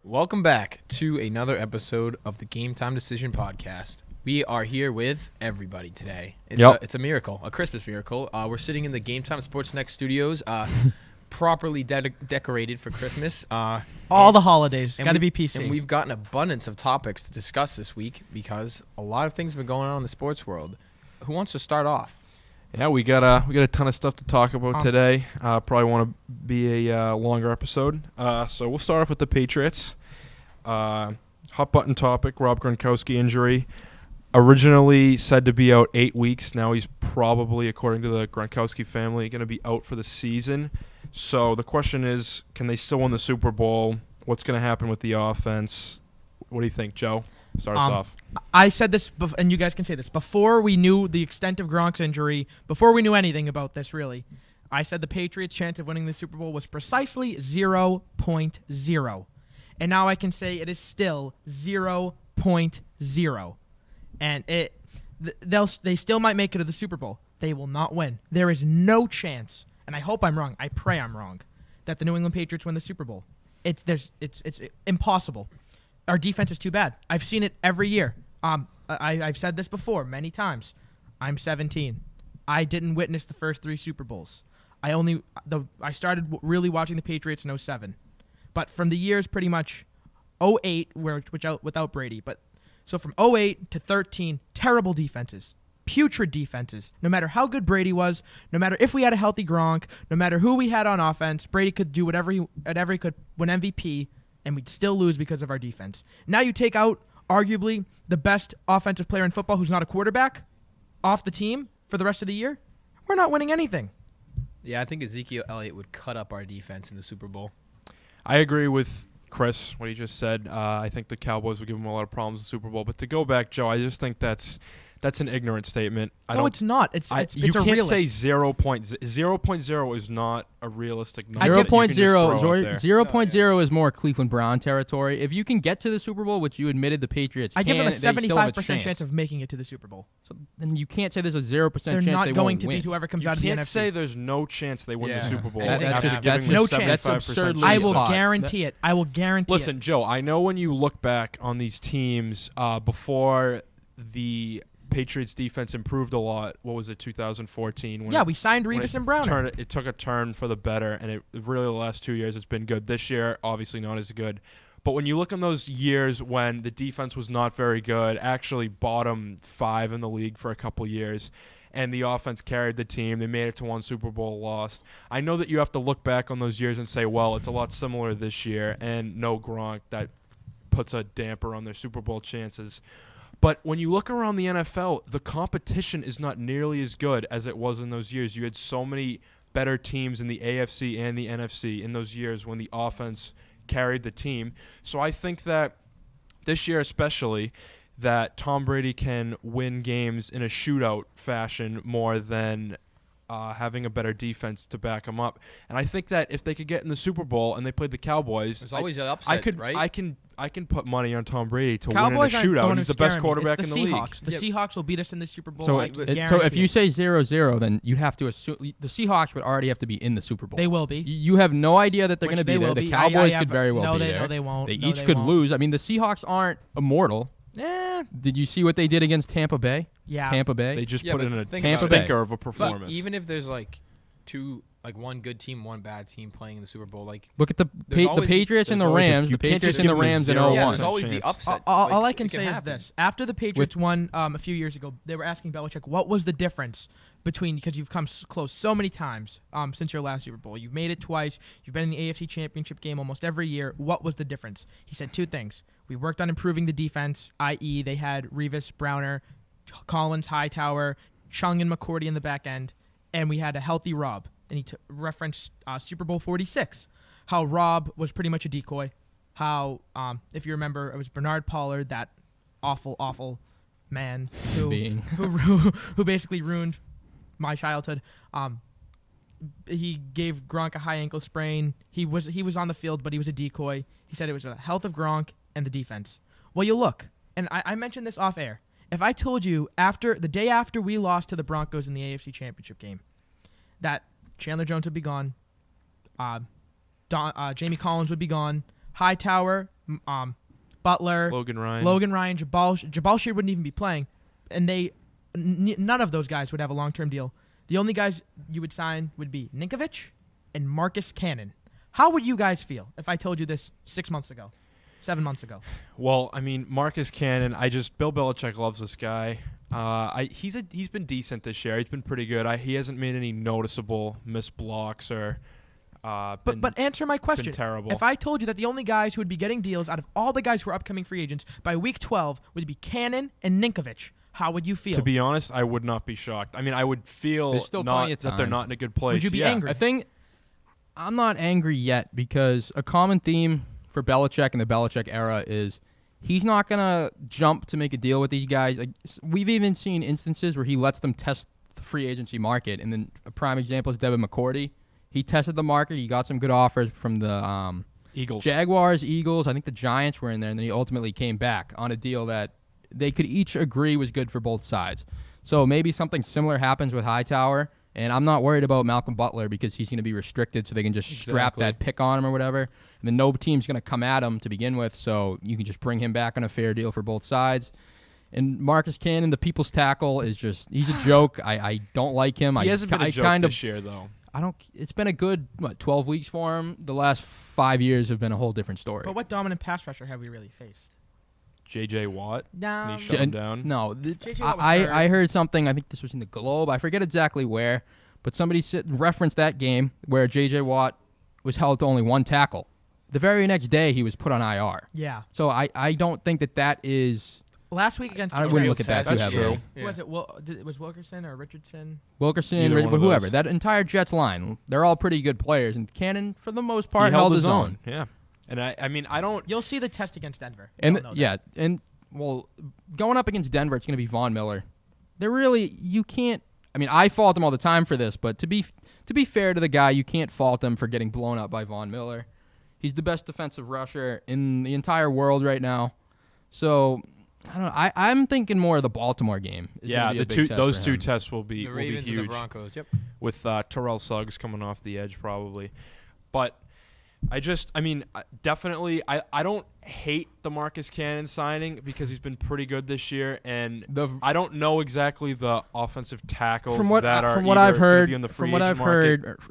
Welcome back to another episode of the Game Time Decision Podcast. We are here with everybody today. It's a miracle, a Christmas miracle. We're sitting in the Game Time Sports Next studios, properly decorated for Christmas. All the holidays. Got to be PC. And we've got an abundance of topics to discuss this week because a lot of things have been going on in the sports world. Who wants to start off? Yeah, we got a ton of stuff to talk about today. Probably want to be a longer episode. So we'll start off with the Patriots. Hot button topic: Rob Gronkowski injury. Originally said to be out 8 weeks. Now he's probably, according to the Gronkowski family, going to be out for the season. So the question is, can they still win the Super Bowl? What's going to happen with the offense? What do you think, Joe? Start us off. I said this, and you guys can say this, before we knew the extent of Gronk's injury, before we knew anything about this, really, I said the Patriots' chance of winning the Super Bowl was precisely 0.0. And now I can say it is still 0.0. And they still might make it to the Super Bowl. They will not win. There is no chance, and I hope I'm wrong, I pray I'm wrong, that the New England Patriots win the Super Bowl. It's impossible. Our defense is too bad. I've seen it every year. I've said this before many times. I'm 17. I didn't witness the first 3 Super Bowls. I started really watching the Patriots in 2007. But from the years pretty much 2008, without Brady. So from 2008 to 2013, terrible defenses. Putrid defenses. No matter how good Brady was, no matter if we had a healthy Gronk, no matter who we had on offense, Brady could do whatever he could, win MVP, and we'd still lose because of our defense. Now you take out, arguably, the best offensive player in football who's not a quarterback off the team for the rest of the year, we're not winning anything. Yeah, I think Ezekiel Elliott would cut up our defense in the Super Bowl. I agree with Chris, what he just said. I think the Cowboys would give him a lot of problems in the Super Bowl. But to go back, Joe, I just think that's an ignorant statement. It's not. It's you a can't realist. say 0.0 is not a realistic number. 0.0 is more Cleveland Brown territory. If you can get to the Super Bowl, which you admitted the Patriots I give them a 75% chance of making it to the Super Bowl. So then you can't say there's a 0% chance They're not going to win. beat whoever comes You out of the NFC. can't say there's no chance they win the Super Bowl. That's no chance. That's absurdly I will high. guarantee it. I will guarantee it. Listen, Joe, I know when you look back on these teams before the Patriots defense improved a lot. What was it, 2014? We signed Revis and Browner. It took a turn for the better, and it really the last 2 years it's been good. This year, obviously not as good. But when you look in those years when the defense was not very good, actually bottom 5 in the league for a couple years, and the offense carried the team, they made it to one Super Bowl, lost. I know that you have to look back on those years and say, well, it's a lot similar this year, and no Gronk, that puts a damper on their Super Bowl chances. But when you look around the NFL, the competition is not nearly as good as it was in those years. You had so many better teams in the AFC and the NFC in those years when the offense carried the team. So I think that this year especially, that Tom Brady can win games in a shootout fashion more than having a better defense to back him up. And I think that if they could get in the Super Bowl and they played the Cowboys, there's always an upset, right? I can put money on Tom Brady to Cowboys win in a shootout. He's the best me. quarterback it's in the Seahawks. league. The Seahawks will beat us in the Super Bowl. So if you say 0-0, then you'd have to assume the Seahawks would already have to be in the Super Bowl. They will be. You have no idea that they're going to be there. The Cowboys could very well be there. No, they won't. They each could lose. I mean, the Seahawks aren't immortal. Did you see what they did against Tampa Bay? Yeah. Tampa Bay. They just put in a Tampa Bay. stinker of a performance. But even if there's one good team, one bad team playing in the Super Bowl, look at the Patriots and the Rams. The Patriots and the Rams in 0-1. Yeah, there's always the upset. All I can say is this: after the Patriots won a few years ago, they were asking Belichick what was the difference between, because you've come close so many times since your last Super Bowl, you've made it twice, you've been in the AFC Championship game almost every year. What was the difference? He said 2 things: we worked on improving the defense, i.e., they had Revis, Browner, Collins, Hightower, Chung, and McCourty in the back end, and we had a healthy Rob. And he referenced Super Bowl 46, how Rob was pretty much a decoy, how, if you remember, it was Bernard Pollard, that awful man who basically ruined my childhood. He gave Gronk a high ankle sprain. He was on the field, but he was a decoy. He said it was the health of Gronk and the defense. Well, you look, and I mentioned this off air. If I told you the day after we lost to the Broncos in the AFC Championship game, that Chandler Jones would be gone, Jamie Collins would be gone, Hightower Butler, Logan Ryan, Jabal Sheard wouldn't even be playing, and none of those guys would have a long-term deal. The only guys you would sign would be Ninkovich and Marcus Cannon. How would you guys feel if I told you this 6 months ago, 7 months ago? Well, I mean, Marcus Cannon, Bill Belichick loves this guy. He's been decent this year. He's been pretty good. He hasn't made any noticeable missed blocks or But answer my question. Terrible. If I told you that the only guys who would be getting deals out of all the guys who are upcoming free agents by week 12 would be Cannon and Ninkovich, how would you feel? To be honest, I would not be shocked. I mean, I would feel that they're not in a good place. Would you be angry? I think I'm not angry yet because a common theme for Belichick in the Belichick era is he's not going to jump to make a deal with these guys. Like, we've even seen instances where he lets them test the free agency market. And then a prime example is Devin McCourty. He tested the market. He got some good offers from the Eagles. Jaguars, Eagles. I think the Giants were in there. And then he ultimately came back on a deal that they could each agree was good for both sides. So maybe something similar happens with Hightower. And I'm not worried about Malcolm Butler because he's going to be restricted so they can just strap that pick on him or whatever. And then no team's going to come at him to begin with, so you can just bring him back on a fair deal for both sides. And Marcus Cannon, the people's tackle, he's a joke. I don't like him. He hasn't been a joke this year, though. It's been a good, 12 weeks for him. The last 5 years have been a whole different story. But what dominant pass rusher have we really faced? J.J. Watt? No. Can he shut him down? No. J.J. Watt was I heard something, I think this was in the Globe. I forget exactly where, but somebody referenced that game where J.J. Watt was held to only one tackle. The very next day, he was put on IR. Yeah. So I don't think that is... Last week against I wouldn't look at that too heavily. Who was it? Was Wilkerson or Richardson? Wilkerson, whoever. That entire Jets line, they're all pretty good players. And Cannon, for the most part, held his own. Yeah. And I mean, I don't... You'll see the test against Denver. Well, going up against Denver, it's going to be Von Miller. You can't... I mean, I fault him all the time for this, but to be fair to the guy, you can't fault him for getting blown up by Von Miller. He's the best defensive rusher in the entire world right now. So... I don't know. I'm thinking more of the Baltimore game. Those two tests will be the Ravens huge. And the Broncos. Yep. With Terrell Suggs coming off the edge probably, but definitely I don't hate the Marcus Cannon signing because he's been pretty good this year, and I don't know exactly the offensive tackles from what I've heard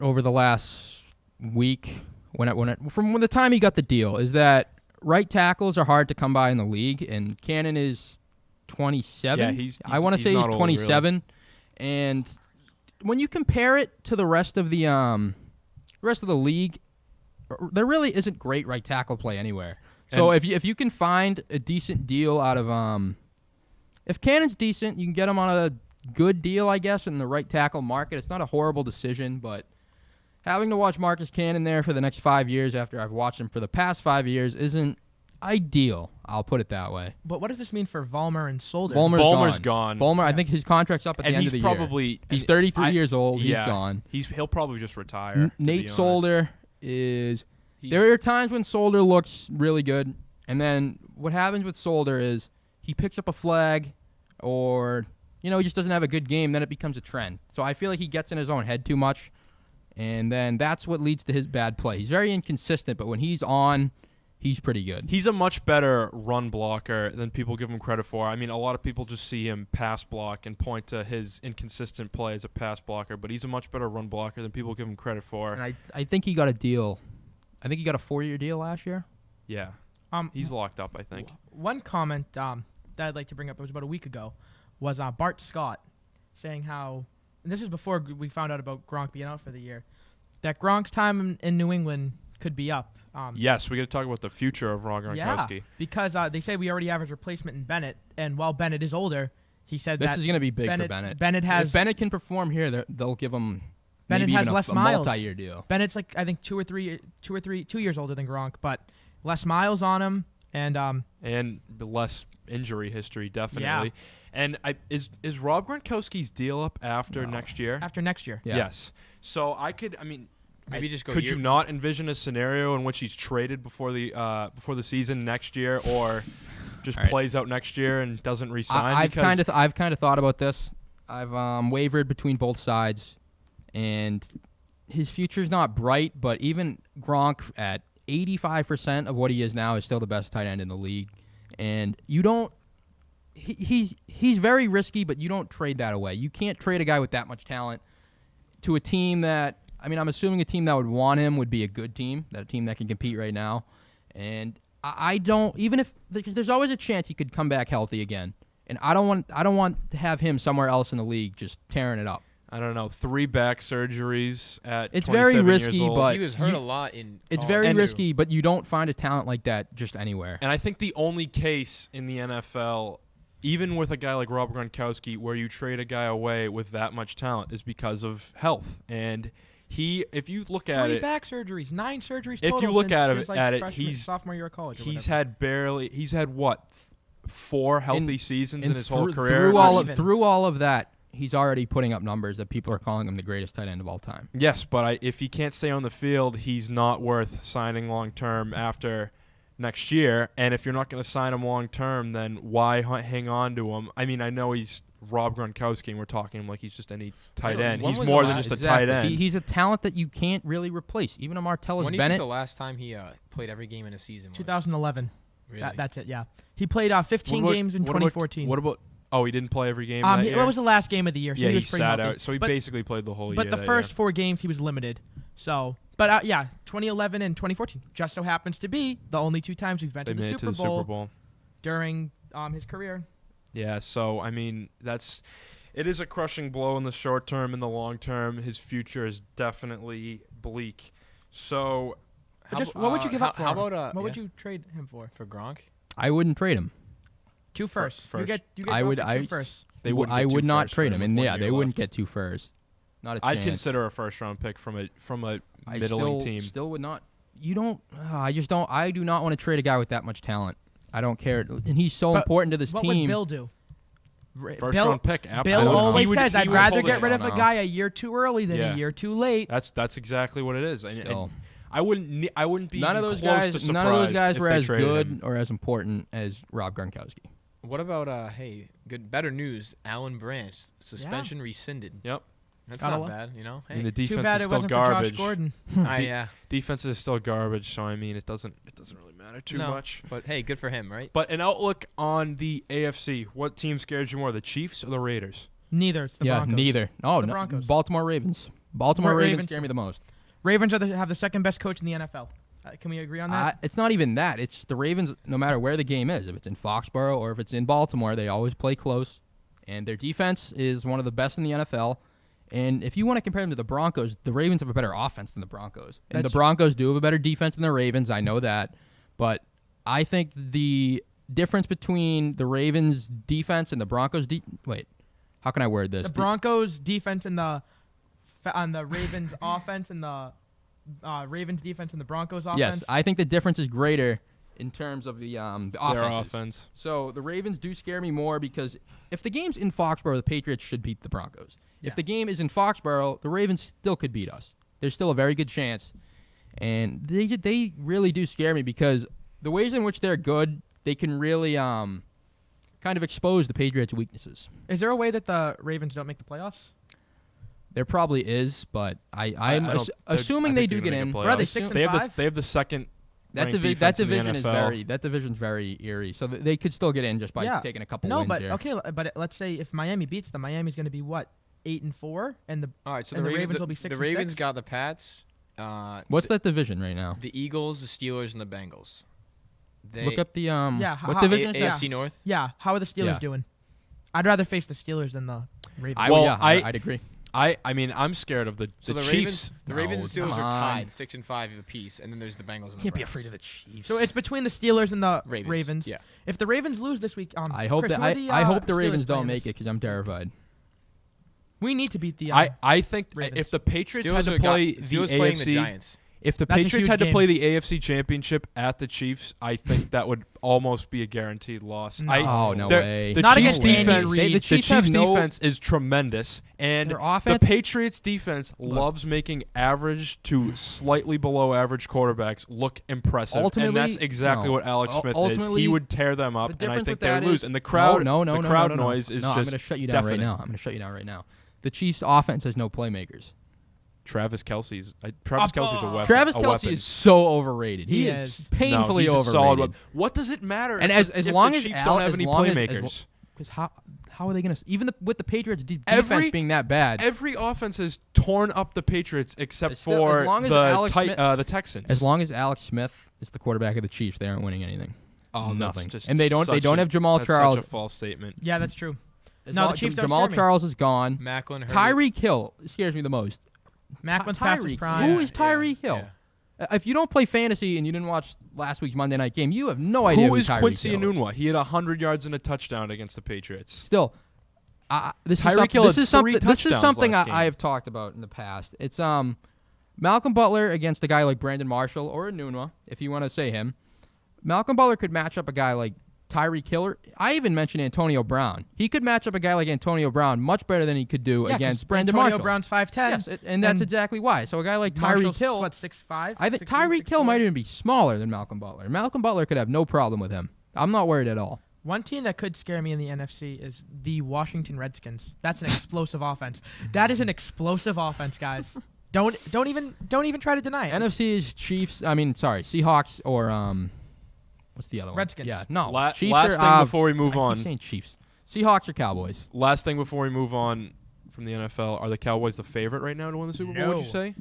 over the last week from the time he got the deal is that. Right tackles are hard to come by in the league, and Cannon is 27. Yeah, I want to say he's 27. Really. And when you compare it to the rest of the league, there really isn't great right tackle play anywhere. So if you can find a decent deal out of if Cannon's decent, you can get him on a good deal, I guess, in the right tackle market. It's not a horrible decision, but having to watch Marcus Cannon there for the next 5 years after I've watched him for the past 5 years isn't ideal. I'll put it that way. But what does this mean for Vollmer and Solder? Vollmer's gone. Vollmer, I think his contract's up at the end of the year. He's 33 years old. He's gone. He'll probably just retire. Nate Solder is... There are times when Solder looks really good, and then what happens with Solder is he picks up a flag or, he just doesn't have a good game, then it becomes a trend. So I feel like he gets in his own head too much. And then that's what leads to his bad play. He's very inconsistent, but when he's on, he's pretty good. He's a much better run blocker than people give him credit for. I mean, a lot of people just see him pass block and point to his inconsistent play as a pass blocker, but he's a much better run blocker than people give him credit for. And I think he got a deal. I think he got a 4-year deal last year. Yeah. He's locked up, I think. One comment that I'd like to bring up, it was about a week ago, was Bart Scott saying how... And this is before we found out about Gronk being out for the year, that Gronk's time in New England could be up. Yes, we got to talk about the future of Rob Gronkowski. Yeah, because they say we already have his replacement in Bennett, and while Bennett is older, he said this is going to be big for Bennett. If Bennett can perform here, they'll give him Bennett has less miles. Multi-year deal. Bennett's like I think 2 years older than Gronk, but less miles on him and less injury history definitely. Yeah. And is Rob Gronkowski's deal up after next year? After next year. Yeah. Yes. So maybe just go. Could you not envision a scenario in which he's traded before the season next year, or just plays out next year and doesn't resign? I've kind of thought about this. I've wavered between both sides, and his future's not bright. But even Gronk at 85% of what he is now is still the best tight end in the league. And you don't he's very risky, but you don't trade that away. You can't trade a guy with that much talent to a team that, I mean, I'm assuming a team that would want him would be a good team, that a team that can compete right now. And I don't, even if there's always a chance he could come back healthy again. And I don't want to have him somewhere else in the league just tearing it up. I don't know, 3 back surgeries at it's 27 very risky, years old. but he was hurt a lot in. It's very risky, but you don't find a talent like that just anywhere. And I think the only case in the NFL, even with a guy like Rob Gronkowski, where you trade a guy away with that much talent, is because of health. And if you look at 3 it, back surgeries, 9 surgeries. If total you look since at his, it, his sophomore year of college. He's had what, 4 healthy seasons in his whole career. Through all of that, he's already putting up numbers that people are calling him the greatest tight end of all time. Yes, but if he can't stay on the field, he's not worth signing long term after next year. And if you're not going to sign him long term, then why hang on to him? I mean, I know he's Rob Gronkowski, and we're talking him like he's just any tight end. He's more than just a tight end. He's a talent that you can't really replace. Even a Martellus Bennett. When do you think the last time he played every game in a season was? 2011. Really? That's it, yeah. He played 15 games in 2014. What about... Oh, he didn't play every game that year? What was the last game of the year? So yeah, he was sat pretty healthy. out. So he basically played the whole year. But the first 4 games, he was limited. So, but 2011 and 2014 just so happens to be the only 2 times we've been to the Super Bowl during his career. Yeah, so, I mean, it is a crushing blow in the short term. In the long term, his future is definitely bleak. So, what would you give up for him? How about what would you trade him for? For Gronk? I wouldn't trade him. 2 firsts. You get I would. 2 firsts. I would not trade him, and they wouldn't get 2 firsts. Not a chance. I'd consider a first-round pick from a middling team. Still would not. You don't. I just don't. I do not want to trade a guy with that much talent. I don't care, and he's so important to this what team. What would Bill do? First-round pick, absolutely. Bill always says, "I'd rather get rid of a guy a year too early than a year too late." That's exactly what it is. I wouldn't be none of those close guys. to surprised None of those guys were as good him. or as important as Rob Gronkowski. What about better news? Alan Branch suspension rescinded. Yep, that's not bad. You know, I mean, the defense too bad is it still wasn't garbage. For Josh Gordon. Defense is still garbage. So I mean, it doesn't really matter too much. But hey, good for him, right? But an outlook on the AFC: what team scares you more, the Chiefs or the Raiders? Neither. It's the Broncos. Neither. Oh, the Broncos. Baltimore Ravens. Baltimore Ravens scare me the most. Ravens have the second best coach in the NFL. Can we agree on that? It's not even that. It's the Ravens, no matter where the game is. If it's in Foxborough or if it's in Baltimore, they always play close. And their defense is one of the best in the NFL. And if you want to compare them to the Broncos, the Ravens have a better offense than the Broncos. And the Broncos do have a better defense than the Ravens. I know that. But I think the difference between the Ravens' defense and the Broncos' wait, how can I word this? The Broncos' defense and on the Ravens' offense and the Ravens defense and the Broncos offense? Yes, I think the difference is greater in terms of the offense. So the Ravens do scare me more because if the game's in Foxborough, the Patriots should beat the Broncos. Yeah. If the game is in Foxborough, the Ravens still could beat us. There's still a very good chance. And they really do scare me because the ways in which they're good, they can really kind of expose the Patriots' weaknesses. Is there a way that the Ravens don't make the playoffs? There probably is, but I'm assuming they do get in. Or are they 6-5? They have the second. That division's very eerie, so they could still get in just by taking a couple wins here. But let's say if Miami beats them, Miami's going to be what, 8-4, and the Ravens will be 6-6. The Ravens got the Pats. What's that division right now? The Eagles, the Steelers, and the Bengals. Look up the what division is that? AFC North. Yeah, how are the Steelers doing? I'd rather face the Steelers than the Ravens. I'd agree. I mean, I'm scared of the Chiefs. The Ravens and Steelers are tied 6-5 apiece, and then there's the Bengals and the Can't be Browns. afraid of the Chiefs. So it's between the Steelers and the Ravens. Yeah. If the Ravens lose this week, I hope Chris, I hope the Ravens Steelers don't make it because I'm terrified. We need to beat the. I think Ravens. if the Patriots Steelers had to play the playing the AFC, Giants. if the That's a Patriots huge had to game. play the AFC Championship at the Chiefs, I think that would almost be a guaranteed loss. No. No way. The Not Chiefs against Andy defense, Reid. The Chiefs have defense is tremendous, and Their the offense- Patriots defense loves making average to slightly below average quarterbacks look impressive. Ultimately, and that's exactly what Alex Smith is. ultimately, He would tear them up, The and I difference think with they would that lose. is- And the crowd, no, noise is no, just I'm going to shut you down deafening. right now. I'm going to shut you down right now. The Chiefs' offense has no playmakers. Travis Kelce's a weapon. Travis a Kelce weapon. is so overrated. He is painfully he's overrated. A solid weapon. What does it matter? And if as long the as Chiefs don't have any playmakers? Because how are they going to even with the Patriots defense being that bad? Every offense has torn up the Patriots except for the Texans. As long as Alex Smith is the quarterback of the Chiefs, they aren't winning anything. Oh, nothing. And they don't have Jamal Charles. That's such a false statement. Yeah, that's true. The Chiefs Jamal Charles is gone. Macklin, Tyreek Hill scares me the most. Macklin's past his prime. Who is Tyreek Hill? Yeah. If you don't play fantasy and you didn't watch last week's Monday night game, you have no idea who is Quincy Enunwa. He had 100 yards and a touchdown against the Patriots. Still, this is something I have talked about in the past. It's Malcolm Butler against a guy like Brandon Marshall or Enunwa, if you want to say him. Malcolm Butler could match up a guy like Tyreek Hill. I even mentioned Antonio Brown. He could match up a guy like Antonio Brown much better than he could do against Brandon Marshall. Antonio Brown's 5'10". Yes, and that's exactly why. So a guy like Tyreek Hill, 6'5". I think Tyreek Hill might even be smaller than Malcolm Butler. Malcolm Butler could have no problem with him. I'm not worried at all. One team that could scare me in the NFC is the Washington Redskins. That's an explosive offense. That is an explosive offense, guys. Don't even try to deny it. NFC is Seahawks or what's the other one? Redskins. Yeah, no. Last thing before we move on. I keep saying Chiefs. Seahawks or Cowboys? Last thing before we move on from the NFL, are the Cowboys the favorite right now to win the Super Bowl? Would you say?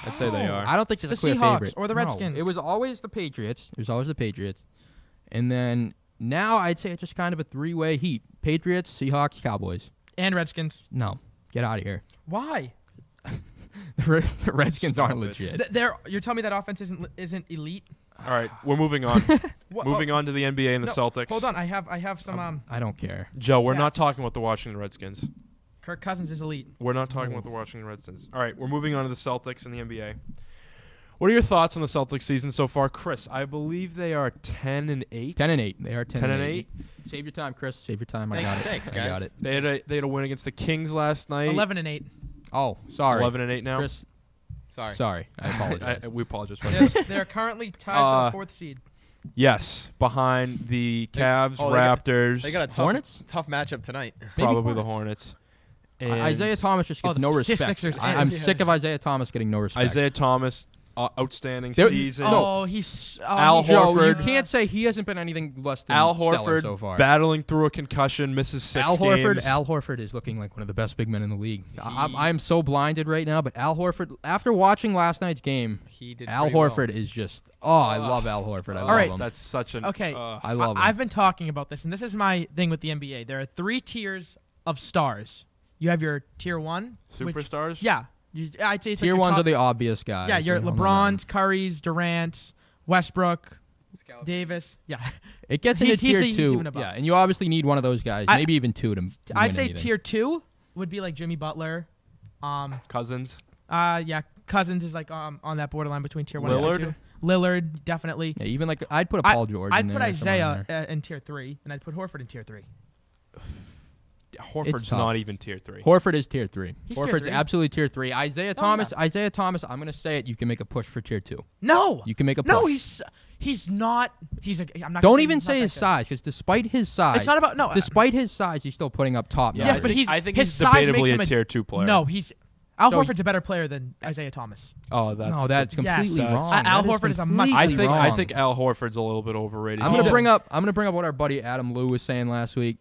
I'd say they are. I don't think it's a clear Seahawks favorite. or the Redskins. No, it was always the Patriots. And then now I'd say it's just kind of a three-way heat. Patriots, Seahawks, Cowboys. And Redskins. No. Get out of here. Why? The Redskins aren't legit. You're telling me that offense isn't elite? All right, we're moving on. Moving on to the NBA and the Celtics. Hold on, I have some. I don't care. Joe, we're stats. not talking about the Washington Redskins. Kirk Cousins is elite. We're not talking about the Washington Redskins. All right, we're moving on to the Celtics and the NBA. What are your thoughts on the Celtics season so far, Chris? I believe they are 10-8. 10-8. They are 10-8. 10-8. Save your time, Chris. Save your time. I got it. Thanks, guys. I got it. They had a win against the Kings last night. 11-8. Oh, sorry. 11-8 now. Chris, sorry. I apologize. We apologize. They're currently tied for the 4th seed. Yes, behind the Cavs, Raptors. They got a tough matchup tonight. Probably the Hornets. And Isaiah Thomas just gets no respect. Sixers. I'm sick of Isaiah Thomas getting no respect. Isaiah Thomas, outstanding season. He's Al Joe, Horford. you can't say he hasn't been anything less than Al stellar Horford so far. battling through a concussion, misses 6 games. Al Horford is looking like one of the best big men in the league. I'm so blinded right now, but Al Horford, after watching last night's game, Al Horford is just, I love Al Horford. I love him. That's such an... Okay, I love him. I've been talking about this, and this is my thing with the NBA. There are 3 tiers of stars. You have your tier 1. Superstars? I'd say it's tier like 1s are the obvious guys. Yeah, your LeBrons, Currys, Durant, Westbrook, Davis. Yeah. It gets into tier 2. Yeah, and you obviously need one of those guys, maybe even 2 to I'd say anything. tier 2 would be like Jimmy Butler. Cousins? Cousins is like on that borderline between tier 1 Lillard? and tier 2. Lillard, definitely. Yeah, even like I'd put a Paul George in there. I'd put Isaiah in tier 3, and I'd put Horford in tier 3. Horford's not even tier 3. Horford is tier 3. He's Horford's tier 3. absolutely tier 3. Isaiah Thomas, I'm going to say it, you can make a push for tier 2. No. You can make a push. No, he's not. I'm not. Don't even say his size, because despite his size, it's not about Despite his size, he's still putting up top. Yes, but I think his he's size debatably makes him a tier 2 player. No, Al Horford's a better player than Isaiah Thomas. Oh, that's completely wrong. Al Horford is a much. I think Al Horford's a little bit overrated. I'm gonna bring up what our buddy Adam Lou was saying last week.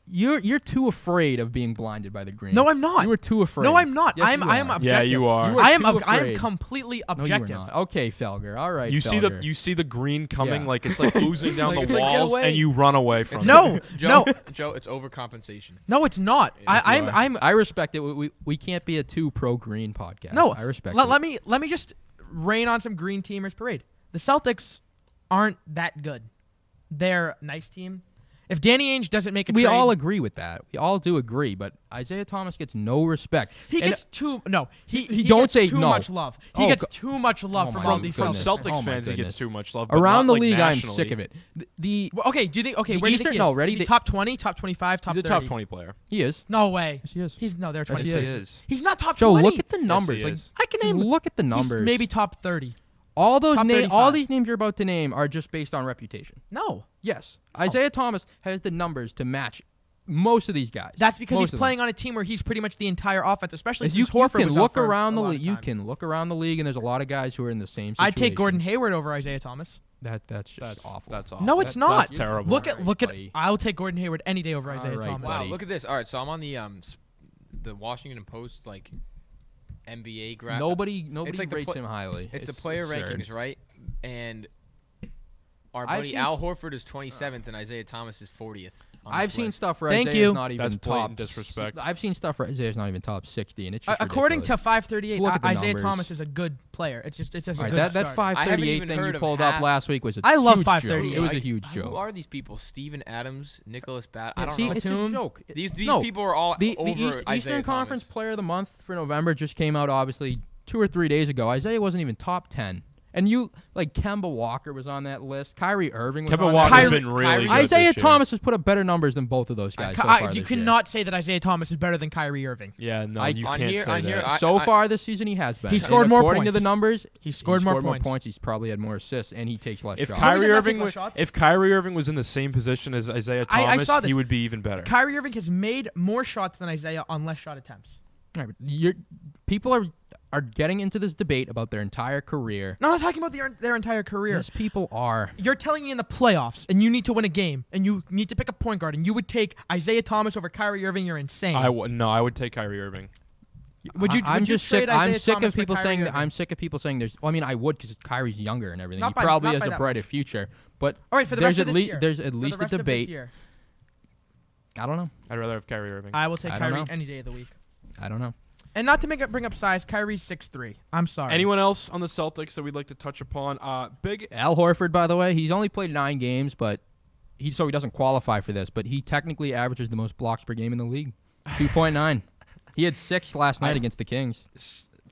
You're too afraid of being blinded by the green. No, I'm not. You were too afraid. No, I'm not. Yes, I am objective. Yeah, you are. I am completely objective. No, you are not. Okay, Felger. All right. You Felger. see the green coming, Yeah. like it's like oozing down Like, the it's like, walls, get away. and you run away from it. No, Joe, no, Joe, it's overcompensation. no, it's not. I respect it. We can't be a too pro green podcast. No, I respect it. Let me just rain on some green teamers parade. The Celtics aren't that good. They're a nice team. If Danny Ainge doesn't make a trade, we all agree with that. We all do agree, but Isaiah Thomas gets no respect. He gets too much love. He Oh, gets too much love from all these From Celtics. Celtics Oh, my fans, he goodness. gets too much love. But Around not, the like, league, I'm nationally. sick of it. Okay, do you think? Okay, The where do you Eastern- think he no, is? ready? Is he top 20, top 25, top He's 30? a top 20 player. He is. No way. Yes, he is. They're Yes, 26. he is. He's not top Joe, 20. look at the numbers. he Like, is. I can name. look at the numbers. He's maybe top 30. all those top names. All 35. these names you're about to name are just based on reputation. No. Yes, Isaiah Thomas has the numbers to match most of these guys. That's because he's playing on a team where he's pretty much the entire offense, especially if you since Horford can was look out for around the a lot league. of You time. can look around the league, and there's a lot of guys who are in the same situation. I'd take Gordon Hayward over Isaiah Thomas. That's just awful. That's awful. No, it's not. That's terrible. Look at. buddy. I'll take Gordon Hayward any day over Isaiah right, Thomas. Wow, buddy. look at this. All right, so I'm on the Washington Post like NBA graph. Nobody It's like the rates pla- him highly. It's the player absurd. rankings, right? And our I've buddy seen- Al Horford is 27th and Isaiah Thomas is 40th. on I've this seen list. stuff where Thank Isaiah's you. not even That's top. blatant disrespect. I've seen stuff where Isaiah's not even top 60, and it's just According to ridiculous. 538, Look at the Isaiah numbers. Thomas is a good player. It's just All a right, good that starter. 538 even thing heard you of pulled up half- last week was a I love huge 538. joke. It was a huge Who joke. are these people? Steven Adams, Nicholas Bat. I Yeah, don't see, know. it's a Batum. joke. These No, people are all the over Eastern Isaiah Conference Thomas. Player of the Month for November just came out, obviously 2 or 3 days ago. Isaiah wasn't even top 10. And you, like, Kemba Walker was on that list. Kyrie Irving was Kemba on Walker's that Kyrie- list. been really good Isaiah this year. Thomas has put up better numbers than both of those guys so far You this year. cannot say that Isaiah Thomas is better than Kyrie Irving. Yeah, no, I- you on can't here- say on here, that. So I- far this season, he has been. He And scored more according to points. the numbers, He scored more more points. points. He's probably had more assists, and he takes less If shots. Kyrie- Kyrie Does he not Irving, take more shots? if Kyrie Irving was in the same position as Isaiah I Thomas, saw this. he would be even better. Kyrie Irving has made more shots than Isaiah on less shot attempts. All right, people are getting into this debate about their entire career. No, I'm not talking about their entire career. Yes, people are. You're telling me in the playoffs, and you need to win a game, and you need to pick a point guard, and you would take Isaiah Thomas over Kyrie Irving. You're insane. I would take Kyrie Irving. Would you? I'm would you just sick. trade I'm Isaiah sick Thomas of for people Kyrie saying. Irving? I'm sick of people saying there's. Well, I mean, I would because Kyrie's younger and everything. Not He by- probably not has by a that brighter much. future. But All right, for the there's rest at of least this year. there's at For the least a rest of this debate. year, I don't know. I'd rather have Kyrie Irving. I will take I don't Kyrie know. any day of the week. I don't know. And not to bring up size, Kyrie's 6'3". I'm sorry. Anyone else on the Celtics that we'd like to touch upon? Big Al Horford, by the way, he's only played 9 games, but he doesn't qualify for this. But he technically averages the most blocks per game in the league, 2.9. He had 6 last night against the Kings.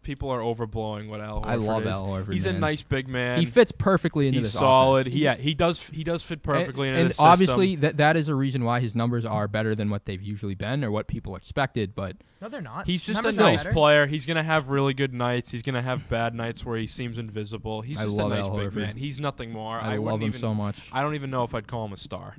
people are overblowing what Al Horford I love is. Al Horford. He's man. a nice big man. He fits perfectly into He's this solid. offense. He does fit perfectly into and this obviously system. that is a reason why his numbers are better than what they've usually been or what people expected. But No, they're not. He's just Numbers a not nice better. player. He's gonna have really good nights. He's gonna have bad nights where he seems invisible. He's I just a love nice Al big Horford. man. He's nothing more. I love wouldn't him even, so much. I don't even know if I'd call him a star.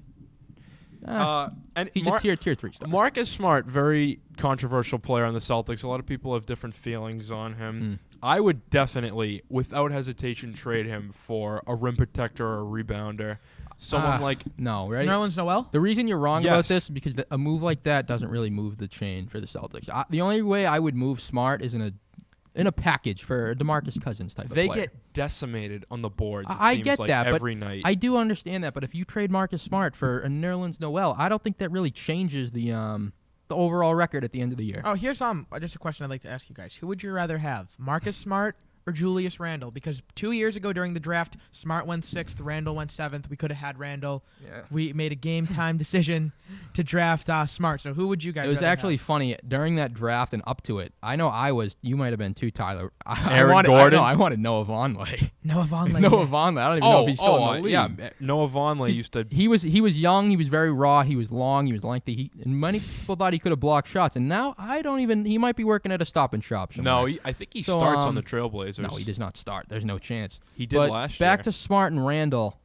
And He's a tier 3 star. Marcus Smart, very controversial player on the Celtics. A lot of people have different feelings on him. I would definitely, without hesitation, trade him for a rim protector or a rebounder. Someone like no, right? Nerlens Noel? The reason you're wrong about Yes. this is because a move like that doesn't really move the chain for the Celtics. The only way I would move Smart is in a package for a DeMarcus Cousins type they of player. get decimated on the boards. It I seems get like that, every but night. I do understand that. But if you trade Marcus Smart for a Nerlens Noel, I don't think that really changes the overall record at the end of the year. Oh, here's just a question I'd like to ask you guys. Who would you rather have, Marcus Smart or Julius Randle? Because 2 years ago during the draft, Smart went 6th, Randle went 7th. We could have had Randle. Yeah. We made a game time decision to draft Smart. So who would you guys It was rather actually have? funny during that draft and up to it. I know I was. You might have been too, Tyler. Aaron Gordon? I wanted Noah Vonleh. Noah Vonleh. Noah Vonleh. I don't even know if he's still in the league. yeah. Noah Vonleh used to. He was young. He was very raw. He was long. He was lengthy. And many people thought he could have blocked shots. And now I don't even. He might be working at a Stop and Shop somewhere. No, I think he So, starts on the Trailblazers. No, he does not start. There's no chance. He did But last back year. to Smart and Randall.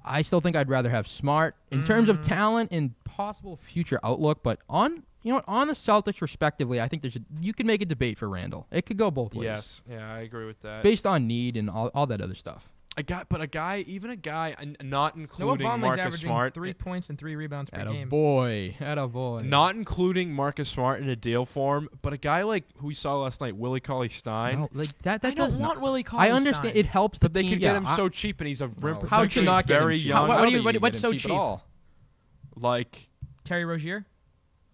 I still think I'd rather have Smart in terms of talent and possible future outlook. But on the Celtics respectively, I think you can make a debate for Randall. It could go both ways. Yes, yeah, I agree with that. Based on need and all that other stuff. A guy, not Noah including Vonleh's Marcus averaging Smart, 3 points and 3 rebounds per game. Attaboy. not including Marcus Smart in a deal form, but a guy like who we saw last night, Willie Cauley-Stein. No, like that I does don't not. want Willie I Cauley-Stein. understand it helps the But they team. could get yeah, him so cheap, and he's a rim no. protector. How'd you not He's get him very cheap? young. What I do don't you- think can what's get him so cheap cheap? at all. Like, Terry Rozier?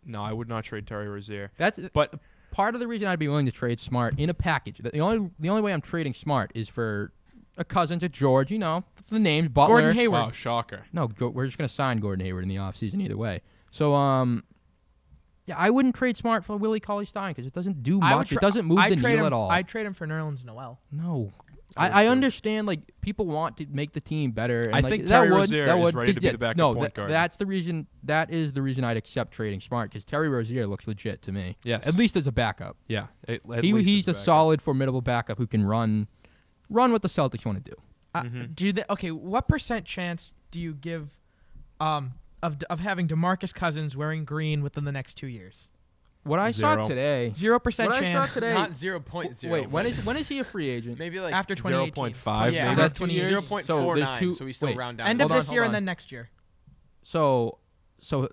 no, I would not trade Terry Rozier. But part of the reason I'd be willing to trade Smart in a package. The only way I'm trading Smart is for a cousin to George. You know the names Butler. Gordon Hayward. Wow, shocker. No, we're just gonna sign Gordon Hayward in the offseason either way. So yeah, I wouldn't trade Smart for Willie Cauley-Stein because it doesn't do much. It doesn't move the needle at all. I'd trade him for Nerlens Noel. No. I would I too. understand, like, people want to make the team better. And I like, think that Terry would, Rozier that is would, ready 'cause, to be yeah, the backup no, point guard. That is the reason I'd accept trading Smart because Terry Rozier looks legit to me. Yes. At least as a backup. Yeah, He's a solid, formidable backup who can run what the Celtics want to do. Okay, what % chance do you give of having DeMarcus Cousins wearing green within the next 2 years? What I saw today. 0% What chance. I saw today. Not 0.0. Wait, when is he a free agent? Maybe like After 2018. 0.5. Yeah, So that's after 2 years? 0.49. So we still wait, round down. End of Hold on, this year hold and on. then next year. So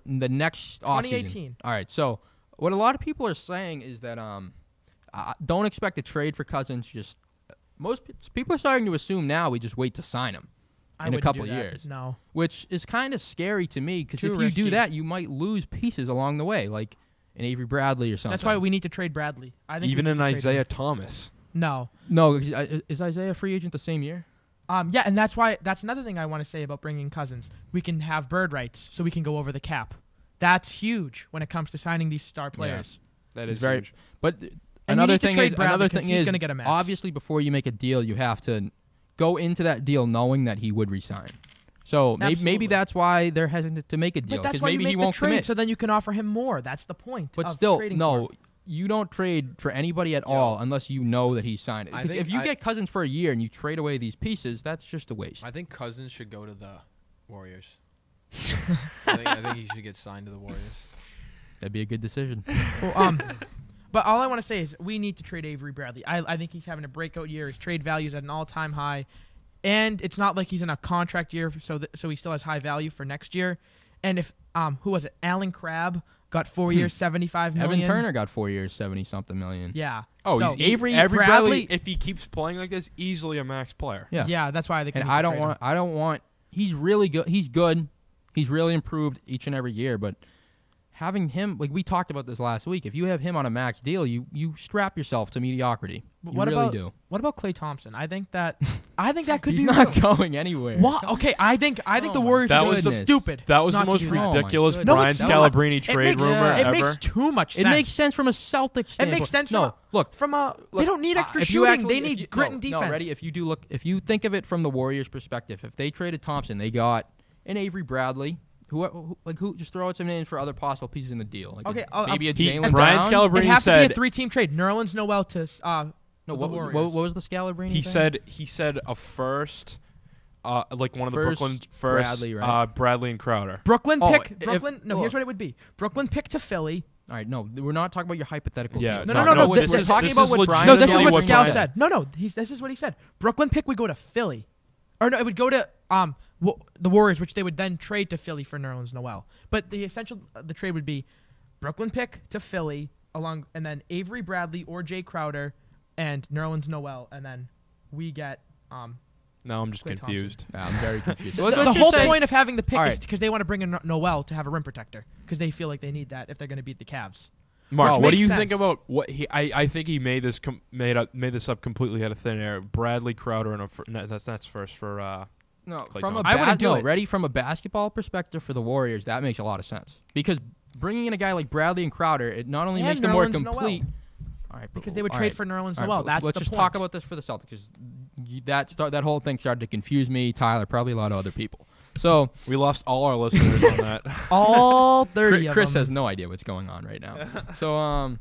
the next offseason. 2018. All right. So what a lot of people are saying is that don't expect a trade for Cousins. Just most people are starting to assume now we just wait to sign him I in a wouldn't couple do that. years. No. Which is kind of scary to me because Too if you risky. do that, you might lose pieces along the way, like an Avery Bradley or something. That's why we need to trade Bradley. I think Even we in need to trade Isaiah him. Thomas. No. No, is Isaiah a free agent the same year? Yeah, and that's another thing I want to say about bringing Cousins. We can have bird rights, so we can go over the cap. That's huge when it comes to signing these star players. That is very huge. But And you another need to thing trade is Bradley 'cause he's gonna get a max. obviously before you make a deal, you have to go into that deal knowing that he would resign. So maybe Absolutely. that's why they're hesitant to make a deal But that's because why maybe you make he the won't trade, commit. so then you can offer him more. That's the point. But of still, trading no, for him. you don't trade for anybody at all unless you know that he's signed it. I 'Cause think if you get Cousins for a year and you trade away these pieces, that's just a waste. I think Cousins should go to the Warriors. I think he should get signed to the Warriors. That'd be a good decision. Well, but all I want to say is we need to trade Avery Bradley. I think he's having a breakout year. His trade value is at an all-time high, and it's not like he's in a contract year, so he still has high value for next year. And if who was it? Alan Crabb got 4 years, $75 million. Evan Turner got 4 years, 70-something million. Yeah. Oh, so he's Avery Bradley, if he keeps playing like this, easily a max player. Yeah. Yeah, that's why I think. And we need to trade him. I don't want. He's really good. He's good. He's really improved each and every year. But having him, like we talked about this last week, if you have him on a max deal, you strap yourself to mediocrity. But You what really about do. What about Klay Thompson? I think that could He's be not real. going anywhere. What? Okay, I think Oh the my Warriors That are was the- stupid. That was the not to most do that. Oh my ridiculous goodness. Brian it's not. Scalabrine trade rumor It ever. makes too much sense. It makes sense from a Celtics It standpoint. makes sense. No, look. From a they Look, don't need extra if you shooting. actually- They if need you- grit no, and defense. No, ready? If you think of it from the Warriors' perspective, if they traded Thompson, they got an Avery Bradley. Who just throw out some names for other possible pieces in the deal. Like Okay, maybe a he- Jalen Brian Brown. Scalabrine It has to said be a 3-team trade. Nerlens Noel to No, the what Warriors. was the Scalabrine? he thing? said a first, like one of the First, Brooklyn first, Bradley, right? Bradley and Crowder. Brooklyn Oh, pick. if- Brooklyn. No, look. here's what it would be. Brooklyn pick to Philly. All right, no, we're not talking about your hypothetical. Yeah, deal. No. this We're is talking this about is what Brian- No, this is legitimately what Brian Scal said. No. This is what he said. Brooklyn pick would go to Philly, or no, it would go to the Warriors, which they would then trade to Philly for Nerlens Noel. But the trade would be Brooklyn pick to Philly and then Avery Bradley or Jay Crowder and Nerlens Noel, and then we get Now I'm just Klay confused. Yeah, I'm very confused. the whole point of having the pick All is right. because they want to bring in Noel to have a rim protector because they feel like they need that if they're going to beat the Cavs. Mark, Which what do makes you sense. think about what he? I think he made this made this up completely out of thin air. Bradley Crowder and that's first for. No, Klay from a Thompson. I wouldn't do it. ready from a basketball perspective for the Warriors, that makes a lot of sense because bringing in a guy like Bradley and Crowder, it not only And makes them more Nerlens Noel. complete. All right, Because they would all trade right. for Nerlens All right, Noel. but That's let's the just point. talk about this for the Celtics because that whole thing started to confuse me, Tyler, probably a lot of other people. So We lost all our listeners on that. all 30 Chris of them. has no idea what's going on right now. So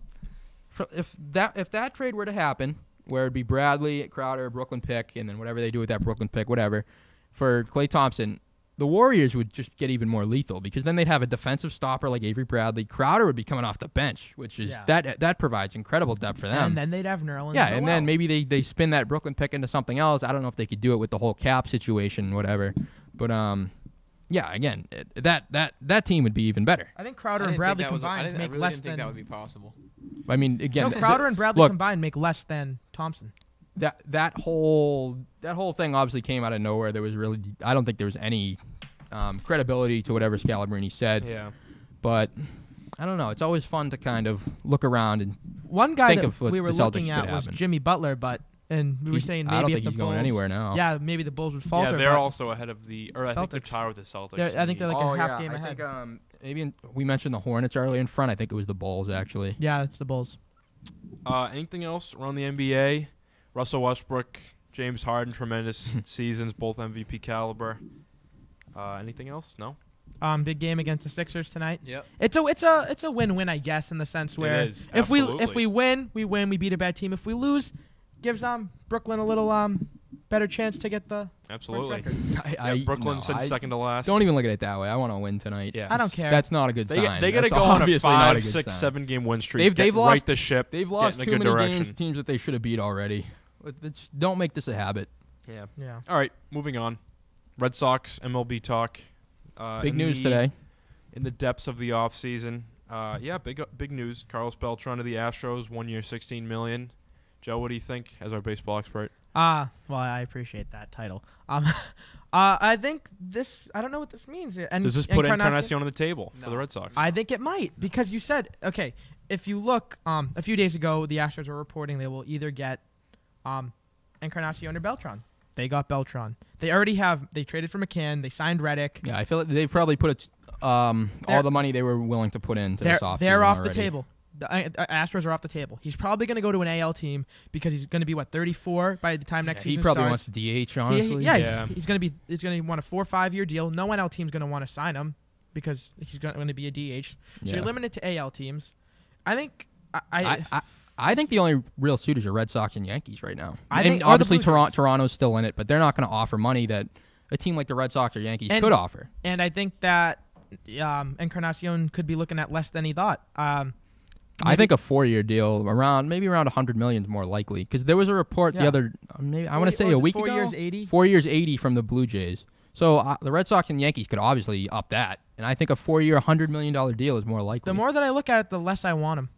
if that trade were to happen, where it'd be Bradley, Crowder, Brooklyn pick, and then whatever they do with that Brooklyn pick, whatever, for Klay Thompson, the Warriors would just get even more lethal because then they'd have a defensive stopper like Avery Bradley. Crowder would be coming off the bench, which is that provides incredible depth for them. And then they'd have Nerlens Yeah, Noel. and then maybe they spin that Brooklyn pick into something else. I don't know if they could do it with the whole cap situation, whatever. But yeah, again, that team would be even better. I think Crowder and Bradley combined make less think than. that would be possible. I mean, again, No, Crowder and Bradley look, combined make less than Thompson. that whole thing obviously came out of nowhere. There was really, I don't think there was any credibility to whatever Scalabrine said. Yeah. But I don't know. It's always fun to kind of look around and One guy think that of what we were the looking Celtics at could was happen. Jimmy Butler, and we were saying maybe I don't if think the he's Bulls, going anywhere now. Yeah, maybe the Bulls would falter. Yeah, they're but also ahead of the, or I think they're Celtics. tied with the Celtics. I think they're like a half game I ahead. think we mentioned the Hornets earlier in front. I think it was the Bulls actually. Yeah, it's the Bulls. Anything else around the NBA? Russell Westbrook, James Harden, tremendous seasons, both MVP caliber. Anything else? No. Big game against the Sixers tonight. Yep. It's a win-win, I guess, in the sense where It is, if we absolutely. win, we win, we beat a bad team. If we lose, gives Brooklyn a little better chance to get the Absolutely. first record. Brooklyn's second to last. Don't even look at it that way. I want to win tonight. Yeah. I don't care. That's not a good sign. They got to That's go on a obviously not 5, good 6, sign. 7-game win streak. They've right lost the ship. They've lost get too in a good many direction. games to teams that they should have beat already. Don't make this a habit. Yeah. Yeah. All right, moving on. Red Sox MLB talk. Big news today. In the depths of the offseason. Big news. Carlos Beltran of the Astros, 1 year, $16 million. Joe, what do you think as our baseball expert? Well, I appreciate that title. I think this. I don't know what this means. Does this put Encarnacion on the table for the Red Sox? I think it might, because you said, okay, if you look, a few days ago, the Astros were reporting they will either get Encarnacion or Beltran. They got Beltran. They already have. They traded for McCann. They signed Reddick. Yeah, I feel like they probably put all the money they were willing to put into this offseason. They're off already. the table. The Astros are off the table. He's probably going to go to an AL team because he's going to be 34 by the time next season starts. He probably wants to DH, honestly. He's going to want a 4 or 5 year deal. No NL team's going to want to sign him because he's going to be a DH. So you're limited to AL teams. I think I think the only real suitors are Red Sox and Yankees right now. I think obviously Toronto's still in it, but they're not going to offer money that a team like the Red Sox or Yankees could offer. And I think that Encarnacion could be looking at less than he thought. I think a 4-year deal around $100 million is more likely, because there was a report the other I want to say a week ago. 4 years, 80. 4 years, 80 from the Blue Jays. So the Red Sox and Yankees could obviously up that, and I think a 4-year, $100 million deal is more likely. The more that I look at it, the less I want him.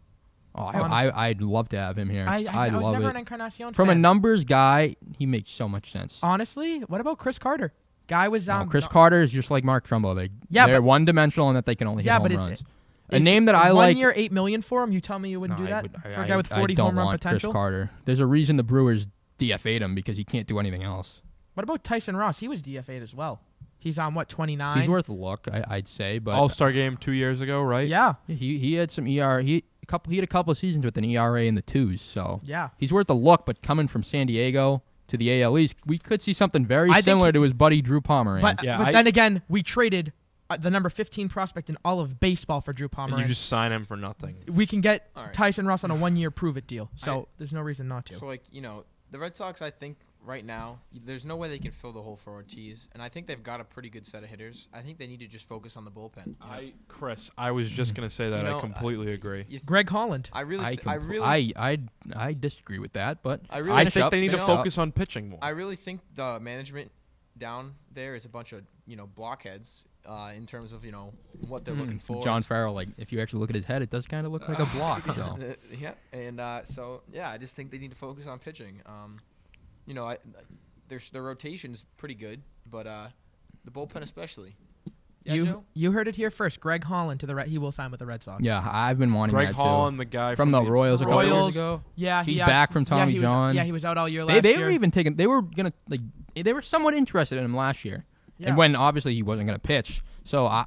Oh, I'd love to have him here. I was love never it. an Encarnacion From fan. a numbers guy, he makes so much sense. Honestly, what about Chris Carter? Guy was Chris Carter is just like Mark Trumbo. They're one-dimensional in that they can only hit home runs. A name that I like. 1 year, $8 million for him. You tell me you wouldn't do that for a guy with 40 I don't home run want potential. Chris Carter. There's a reason the Brewers DFA'd him, because he can't do anything else. What about Tyson Ross? He was DFA'd as well. He's on 29. He's worth a look, I'd say. But All-Star game 2 years ago, right? Yeah. He had some ERA. He had a couple of seasons with an ERA in the 2s. So yeah, he's worth a look. But coming from San Diego to the AL East, we could see something very similar to his buddy Drew Pomeranz. But then again, we traded the number 15 prospect in all of baseball for Drew Pomeranz. And you just sign him for nothing. We can get Tyson Ross on a 1 year prove-it deal. So there's no reason not to. So, the Red Sox, I think, right now, there's no way they can fill the hole for Ortiz. And I think they've got a pretty good set of hitters. I think they need to just focus on the bullpen. Chris, I was just going to say that. I completely agree. Greg Holland. I disagree with that, but I think they need to focus on pitching more. I really think the management down there is a bunch of, blockheads in terms of, what they're looking for. John Farrell, if you actually look at his head, it does kind of look like a block. So. Yeah, and I just think they need to focus on pitching. Their rotation is pretty good, but the bullpen especially. Yeah, you heard it here first. Greg Holland he will sign with the Red Sox. Yeah, I've been wanting Greg that Holland, too. the guy from the Royals a couple years ago. Yeah, he's back from Tommy John. He was out all year last year. They were even taking. They were gonna they were somewhat interested in him last year, and when obviously he wasn't gonna pitch. So